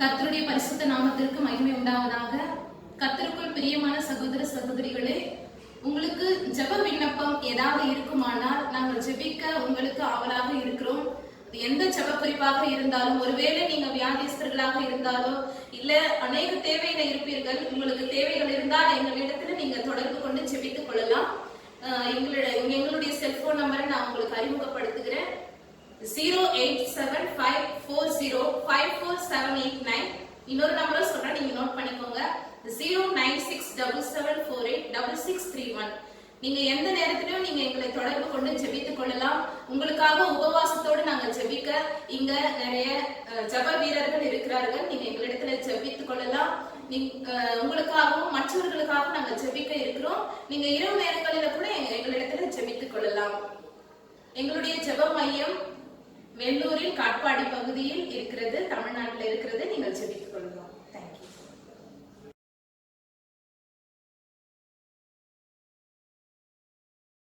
கர்த்தருடைய பரிசுத்த நாமத்திற்கு மகிமை உண்டாவதாக. கர்த்தருக்குள் பிரியமான சகோதர சகோதரிகளே, உங்களுக்கு ஜெப விண்ணப்பம் ஏதாவது இருக்குமானால் நாங்கள் ஜெபிக்க உங்களுக்கு ஆவலாக இருக்கிறோம். எந்த ஜெப குறிப்பாக இருந்தாலும், ஒருவேளை நீங்க வியாதிஸ்தர்களாக இருந்தாலோ இல்ல அநேக தேவையில இருப்பீர்கள், உங்களுக்கு தேவைகள் இருந்தால் எங்களிடத்துல நீங்க தொடர்பு கொண்டு ஜெபித்துக் கொள்ளலாம். எங்களுடைய செல்போன் நம்பரை நான் உங்களுக்கு அறிமுகப்படுத்துகிறேன். 08754054789. இன்னொரு நம்பரும் சொல்றேன், நீங்க நோட் பண்ணிக்கோங்க. 09677486631. நீங்க எந்த நேரத்திலும் நீங்க எங்களை தொடர்பு கொண்டு ஜெபித்துக் கொள்ளலாம். உங்களுக்காக உபவாசத்தோடு நாங்க ஜெபிக்க இங்க நிறைய ஜெப வீரர்கள் இருக்கிறார்கள். நீங்க எங்களிடத்துல ஜெபித்துக் கொள்ளலாம். உங்களுக்காகவும் மற்றவர்களுக்காக நாங்க ஜெபிக்க இருக்கிறோம். நீங்க இரவு நேரங்களில கூட எங்களிடத்துல ஜெபித்துக் கொள்ளலாம். எங்களுடைய ஜெப மையம் வெள்ளூரில் காட்பாடி பகுதியில் இருக்கிறது, தமிழ்நாடு.